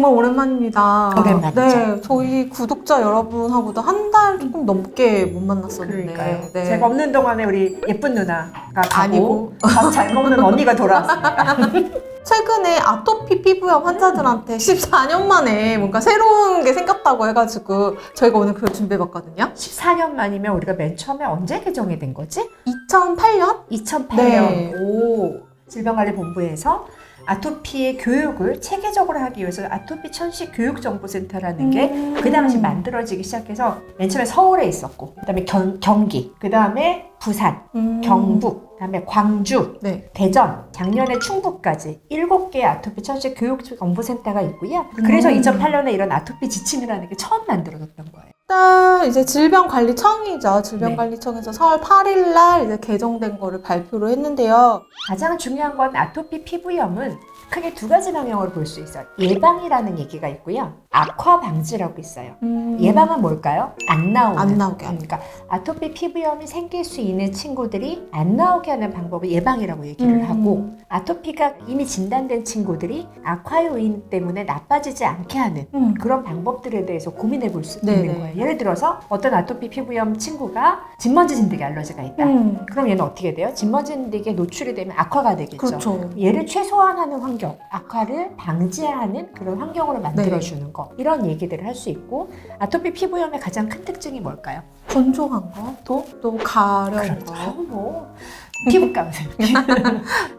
정말 오랜만입니다. 오랜만이죠. 네, 저희 구독자 여러분하고도 한 달 조금 넘게 못 만났었는데. 그러니까요. 네. 제가 없는 동안에 우리 예쁜 누나가 아니고. 밥 잘 먹는 언니가 돌아왔습니다. 최근에 아토피 피부염 환자들한테 14년 만에 뭔가 새로운 게 생겼다고 해가지고 저희가 오늘 그걸 준비해봤거든요. 14년 만이면 우리가 맨 처음에 언제 개정이 된 거지? 2008년? 2008년. 네. 오, 질병관리본부에서 아토피의 교육을 체계적으로 하기 위해서 아토피 천식 교육정보센터라는 게 그 당시 만들어지기 시작해서 맨 처음에 서울에 있었고, 그 다음에 경기, 그 다음에 부산, 경북, 그 다음에 광주, 네. 대전, 작년에 충북까지 7개의 아토피 천식 교육정보센터가 있고요. 그래서 2008년에 이런 아토피 지침이라는 게 처음 만들어졌던 거예요. 일단 이제 질병관리청이죠. 질병관리청에서 4월 8일 날 이제 개정된 거를 발표를 했는데요. 가장 중요한 건 아토피 피부염은 크게 두 가지 방향으로 볼 수 있어요. 예방이라는 얘기가 있고요. 악화 방지라고 있어요. 예방은 뭘까요? 안 나오게 하는. 그러니까 아토피 피부염이 생길 수 있는 친구들이 안 나오게 하는 방법을 예방이라고 얘기를 하고, 아토피가 이미 진단된 친구들이 악화 요인 때문에 나빠지지 않게 하는 그런 방법들에 대해서 고민해 볼 수 있는 거예요. 예를 들어서 어떤 아토피 피부염 친구가 진먼지 진드기 알러지가 있다. 그럼 얘는 어떻게 돼요? 진먼지 진드기에 노출이 되면 악화가 되겠죠. 그렇죠. 얘를 최소화하는 환경, 악화를 방지하는 그런 환경으로 만들어주는 거, 이런 얘기들을 할 수 있고, 아토피 피부염의 가장 큰 특징이 뭘까요? 건조한 거, 또 가려운 거. 뭐 피부감.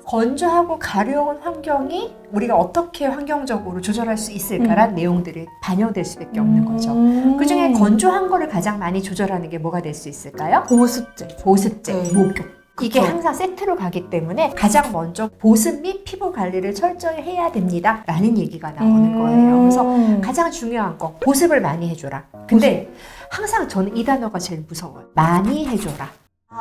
건조하고 가려운 환경이 우리가 어떻게 환경적으로 조절할 수 있을까란 내용들이 반영될 수밖에 없는 거죠. 그중에 건조한 거를 가장 많이 조절하는 게 뭐가 될 수 있을까요? 보습제. 보습제, 네. 목욕. 이게 그쵸. 항상 세트로 가기 때문에 가장 먼저 보습 및 피부 관리를 철저히 해야 됩니다 라는 얘기가 나오는 거예요. 그래서 가장 중요한 거, 보습을 많이 해줘라. 근데 항상 저는 이 단어가 제일 무서워요. 많이 해줘라.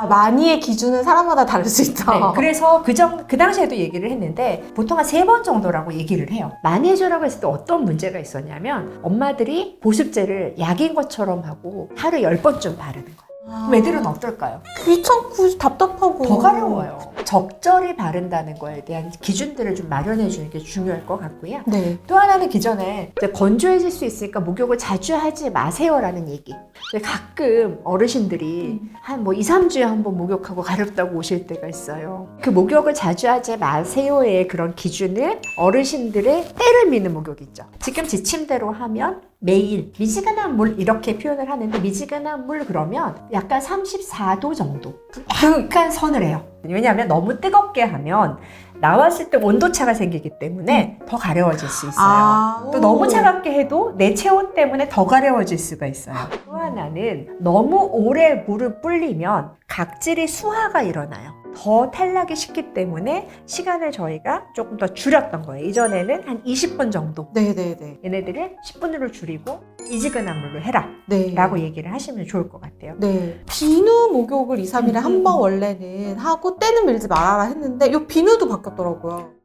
많이의 기준은 사람마다 다를 수 있죠. 네, 그래서 그 당시에도 얘기를 했는데 보통 한 3번 정도라고 얘기를 해요. 많이 해줘라고 했을 때 어떤 문제가 있었냐면, 엄마들이 보습제를 약인 것처럼 하고 하루 10번쯤 바르는 거예요. 그럼 애들은 어떨까요? 귀찮고 답답하고 더 가려워요. 적절히 바른다는 거에 대한 기준들을 좀 마련해 주는 게 중요할 것 같고요. 네. 또 하나는 기존에 이제 건조해질 수 있으니까 목욕을 자주 하지 마세요라는 얘기. 가끔 어르신들이 한 2, 3주에 한 번 목욕하고 가렵다고 오실 때가 있어요. 그 목욕을 자주 하지 마세요의 그런 기준을 어르신들의 때를 미는 목욕이 있죠. 지금 지침대로 하면 매일 미지근한 물 이렇게 표현을 하는데, 미지근한 물 그러면 약간 34도 정도, 약간 서늘해요. 왜냐하면 너무 뜨겁게 하면 나왔을 때 온도차가 생기기 때문에 더 가려워질 수 있어요. 또 너무 차갑게 해도 내 체온 때문에 더 가려워질 수가 있어요. 또 하나는 너무 오래 물을 불리면 각질이 수화가 일어나요. 더 탈락이 쉽기 때문에 시간을 저희가 조금 더 줄였던 거예요. 이전에는 한 20분 정도. 네네네. 얘네들을 10분으로 줄이고 미지근한 물로 해라 네. 라고 얘기를 하시면 좋을 것 같아요. 네. 비누 목욕을 2, 3일에 한 번 원래는 하고 때는 밀지 말아라 했는데 요 비누도 바뀌었더라고요.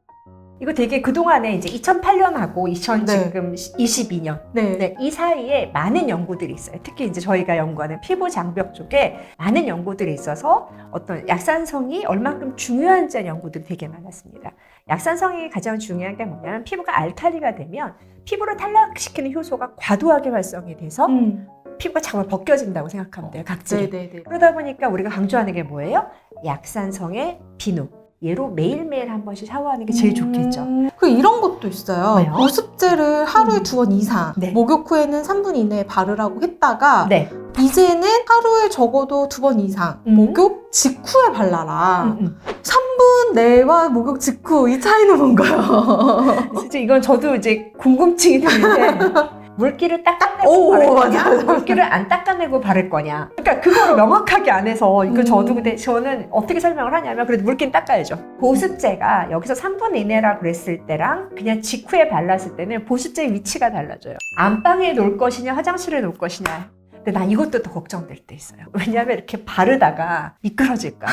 이거 되게 그동안에 이제 2008년하고 네. 지금 22년. 네. 네, 이 사이에 많은 연구들이 있어요. 특히 이제 저희가 연구하는 피부 장벽 쪽에 많은 연구들이 있어서 어떤 약산성이 얼만큼 중요한지 연구들이 되게 많았습니다. 약산성이 가장 중요한 게 뭐냐면, 피부가 알칼리가 되면 피부를 탈락시키는 효소가 과도하게 활성이 돼서 피부가 정말 벗겨진다고 생각하면 돼요, 각질이. 네네네. 그러다 보니까 우리가 강조하는 게 뭐예요? 약산성의 비누. 얘로 매일매일 한 번씩 샤워하는 게 제일 좋겠죠. 그 이런 것도 있어요. 뭐요? 보습제를 하루에 2번 이상, 네. 목욕 후에는 3분 이내에 바르라고 했다가 네. 이제는 하루에 적어도 2번 이상, 목욕 직후에 발라라. 3분 내와 목욕 직후, 이 차이는 뭔가요? 진짜 이건 저도 이제 궁금증이 드는데, 물기를 닦아내고 바를 거냐, 물기를 안 닦아내고 바를 거냐. 그러니까 그거를 명확하게 안 해서, 이거 저도 근데 저는 어떻게 설명을 하냐면, 그래도 물기는 닦아야죠. 보습제가 여기서 3분 이내라 그랬을 때랑 그냥 직후에 발랐을 때는 보습제의 위치가 달라져요. 안방에 놓을 것이냐 화장실에 놓을 것이냐. 근데 나 이것도 더 걱정될 때 있어요. 왜냐하면 이렇게 바르다가 미끄러질까.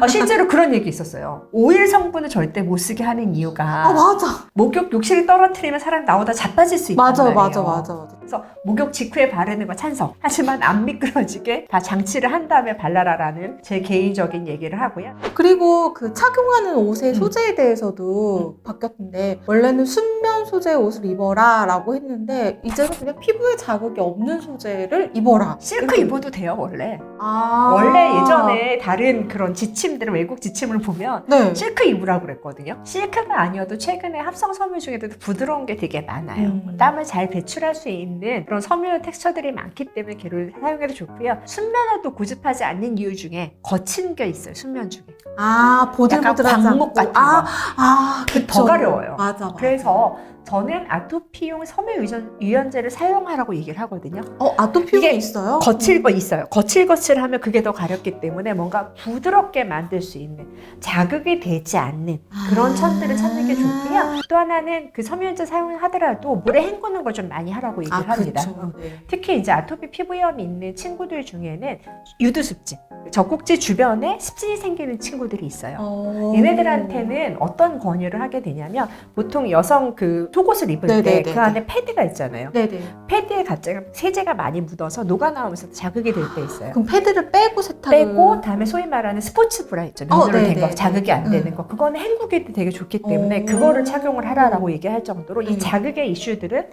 실제로 그런 얘기 있었어요. 오일 성분을 절대 못 쓰게 하는 이유가 맞아. 목욕 욕실을 떨어뜨리면 사람 나오다 자빠질 수 있단 맞아, 말이에요. 맞아. 그래서 목욕 직후에 바르는 거 찬성. 하지만 안 미끄러지게 다 장치를 한 다음에 발라라라는 제 개인적인 얘기를 하고요. 그리고 그 착용하는 옷의 소재에 대해서도 바뀌었는데 원래는 순면 소재의 옷을 입어라 라고 했는데 이제는 그냥 피부에 자극이 없는 소재를 입어라. 실크 이렇게. 입어도 돼요, 원래. 아. 원래 예전에 다른 그런 지침들, 외국 지침을 보면 네. 실크 입으라고 그랬거든요. 실크가 아니어도 최근에 합성 섬유 중에도 부드러운 게 되게 많아요. 땀을 잘 배출할 수 있는 그런 섬유 텍스처들이 많기 때문에 걔를 사용해도 좋고요. 순면을 또 고집하지 않는 이유 중에 거친 게 있어요, 순면 중에. 아, 보들보들하지 약간 광목 않고. 같은 거. 그쵸. 더 가려워요. 맞아. 그래서 저는 아토피용 섬유 유연제를 사용하라고 얘기를 하거든요. 아토피용이 이게 있어요? 거칠 거 있어요. 거칠거칠하면 그게 더 가렵기 때문에 뭔가 부드럽게 만들 수 있는 자극이 되지 않는 그런 천들을 찾는 게 좋고요. 또 하나는 그 섬유유연제 사용하더라도 물에 헹구는 걸 좀 많이 하라고 얘기를 합니다. 그쵸. 네. 특히 이제 아토피 피부염이 있는 친구들 중에는 유두습진, 젖꼭지 주변에 습진이 생기는 친구들이 있어요. 얘네들한테는 어떤 권유를 하게 되냐면 보통 여성 그 속옷을 입을 때 네네네. 그 안에 패드가 있잖아요. 네네. 패드에 갑자기 세제가 많이 묻어서 녹아 나오면서 자극이 될 때 있어요. 그럼 패드를 빼고 세탁을 빼고 다음에 소위 말하는 스포츠 브라 있죠. 면으로 된 네네. 거, 자극이 안 되는 거. 그거는 헹구기도 되게 좋기 때문에 그거를 착용을 하라라고 얘기할 정도로 이 자극의 이슈들은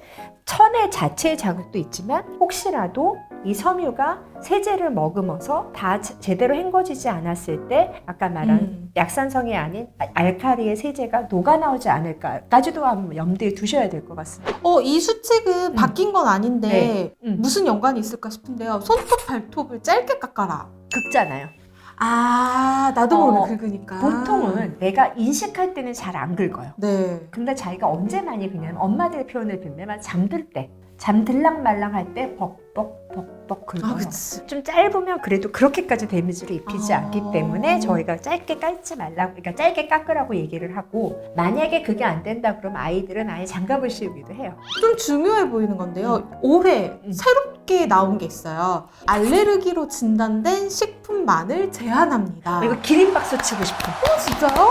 천의 자체의 자극도 있지만 혹시라도 이 섬유가 세제를 머금어서 다 제대로 헹궈지지 않았을 때 아까 말한 약산성이 아닌 알카리의 세제가 녹아 나오지 않을까까지도 한번 염두에 두셔야 될 것 같습니다. 이 수칙은 바뀐 건 아닌데 네. 무슨 연관이 있을까 싶은데요. 손톱, 발톱을 짧게 깎아라. 긁잖아요. 나도 모르게 긁으니까. 보통은 내가 인식할 때는 잘 안 긁어요. 네. 근데 자기가 언제 많이 긁냐면 엄마들의 표현을 빌면 잠들 때 잠들랑말랑 할 때 벅벅벅벅 긁어요. 그치. 좀 짧으면 그래도 그렇게까지 데미지를 입히지 않기 때문에 저희가 짧게 깎지 말라고, 그러니까 짧게 깎으라고 얘기를 하고 만약에 그게 안 된다 그러면 아이들은 아예 장갑을 씌우기도 해요. 좀 중요해 보이는 건데요. 올해 새롭게 나온 게 있어요. 알레르기로 진단된 식품만을 제한합니다. 이거 기립박수 치고 싶어. 진짜요?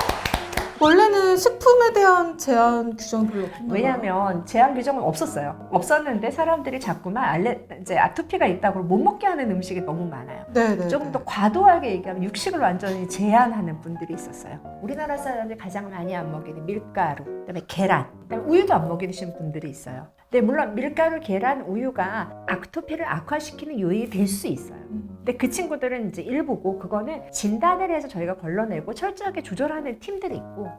원래는 식품에 대한 제한 규정이 별로 없나요? 왜냐면 제한 규정은 없었어요. 없었는데 사람들이 자꾸만 이제 아토피가 있다고 못 먹게 하는 음식이 너무 많아요. 네네. 조금 더 과도하게 얘기하면 육식을 완전히 제한하는 분들이 있었어요. 우리나라 사람들이 가장 많이 안 먹이는 밀가루, 그다음에 계란, 그다음에 우유도 안 먹이시는 분들이 있어요. 근데 물론 밀가루, 계란, 우유가 아토피를 악화시키는 요인이 될 수 있어요. 근데 그 친구들은 이제 일부고 그거는 진단을 해서 저희가 걸러내고 철저하게 조절하는 팀들이 있고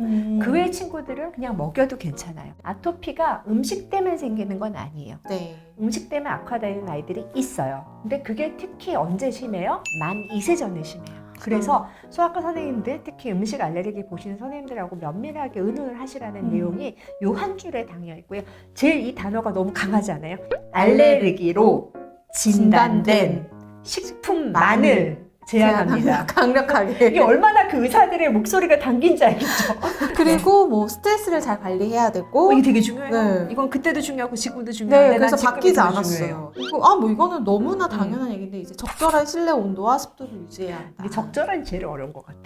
그 외 친구들은 그냥 먹여도 괜찮아요. 아토피가 음식 때문에 생기는 건 아니에요. 네. 음식 때문에 악화되는 아이들이 있어요. 근데 그게 특히 언제 심해요? 만 2세 전에 심해요. 그래서 소아과 선생님들, 특히 음식 알레르기 보시는 선생님들하고 면밀하게 의논을 하시라는 내용이 요 한 줄에 담겨 있고요. 제일 이 단어가 너무 강하지 않아요? 알레르기로 진단된 식품만을 제한합니다. 강력하게. 이게 얼마나 그 의사들의 목소리가 담긴지 알겠죠? 그리고 뭐 스트레스를 잘 관리해야 되고. 이게 되게 중요해요. 네. 이건 그때도 중요하고 지금도 중요한데 네, 그래서 난 지금이 바뀌지 더 않았어요. 중요해요. 그리고 뭐 이거는 너무나 당연한 얘기인데 이제 적절한 실내 온도와 습도를 유지해야 한다. 이게 적절한 제일 어려운 것 같아.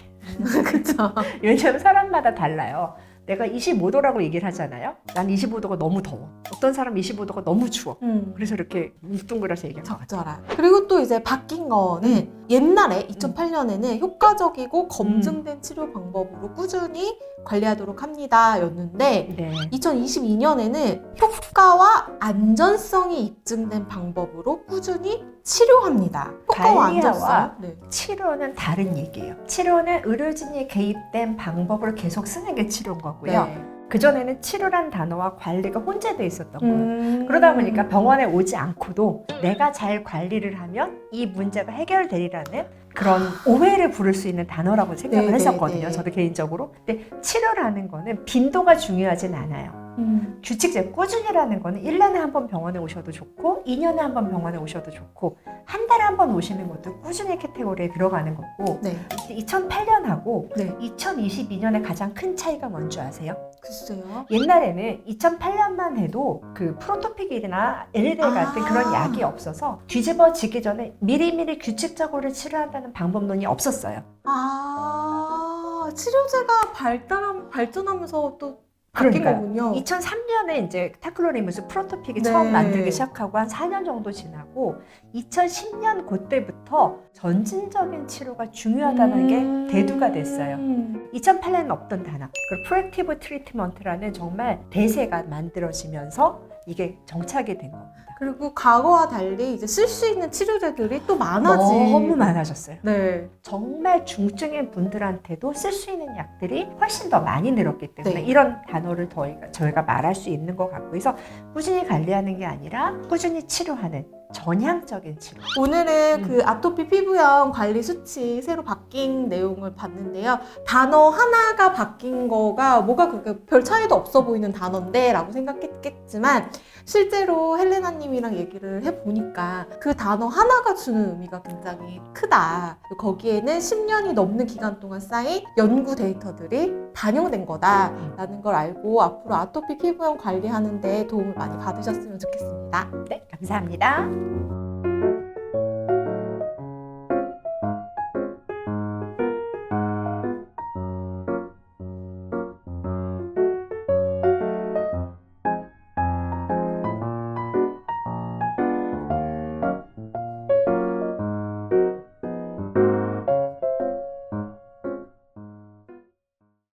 그렇죠. 왜냐하면 사람마다 달라요. 내가 25도라고 얘기를 하잖아요. 난 25도가 너무 더워. 어떤 사람은 25도가 너무 추워. 그래서 이렇게 뭉뚱그려서 얘기한 것 같아요. 적절한. 그리고 또 이제 바뀐 거는 옛날에 2008년에는 효과적이고 검증된 치료 방법으로 꾸준히 관리하도록 합니다 였는데 네. 2022년에는 효과와 안전성이 입증된 방법으로 꾸준히 치료합니다. 효과와 관리와 안전성. 네. 치료는 다른 얘기예요. 치료는 의료진이 개입된 방법을 계속 쓰는 게 치료인 거고요. 네. 그전에는 치료란 단어와 관리가 혼재되어 있었던 거예요. 그러다 보니까 병원에 오지 않고도 내가 잘 관리를 하면 이 문제가 해결되리라는 그런 오해를 부를 수 있는 단어라고 생각을 네, 했었거든요. 네, 네. 저도 개인적으로. 근데 치료라는 거는 빈도가 중요하진 않아요. 규칙적 꾸준히라는 거는 1년에 한 번 병원에 오셔도 좋고 2년에 한 번 병원에 오셔도 좋고 한 달에 한 번 오시는 것도 꾸준히 캐테고리에 들어가는 거고 네. 2008년하고 네. 2022년에 가장 큰 차이가 뭔지 아세요? 글쎄요. 옛날에는 2008년만 해도 그 프로토픽이나 엘리델 같은 그런 약이 없어서 뒤집어지기 전에 미리미리 규칙적으로 치료한다는 방법론이 없었어요. 치료제가 발전하면서 또 바뀐 거군요. 2003년에 이제 타크로리무스 프로토픽이 네. 처음 만들기 시작하고 한 4년 정도 지나고 2010년 그때부터 전진적인 치료가 중요하다는 게 대두가 됐어요. 2008년에는 없던 단어, 그 프로액티브 트리트먼트라는 정말 대세가 만들어지면서 이게 정착이 된 겁니다. 그리고 과거와 달리 이제 쓸 수 있는 치료제들이 또 너무 많아졌어요. 네. 정말 중증인 분들한테도 쓸 수 있는 약들이 훨씬 더 많이 늘었기 때문에 네. 이런 단어를 저희가 말할 수 있는 것 같고 그래서 꾸준히 관리하는 게 아니라 꾸준히 치료하는 전향적인 치료. 오늘은 그 아토피 피부염 관리 수치 새로 바뀐 내용을 봤는데요. 단어 하나가 바뀐 거가 뭐가 그렇게 별 차이도 없어 보이는 단어인데 라고 생각했겠지만 실제로 헬레나님이랑 얘기를 해보니까 그 단어 하나가 주는 의미가 굉장히 크다. 거기에는 10년이 넘는 기간 동안 쌓인 연구 데이터들이 반영된 거다라는 걸 알고 앞으로 아토피 피부염 관리하는 데 도움을 많이 받으셨으면 좋겠습니다. 네, 감사합니다.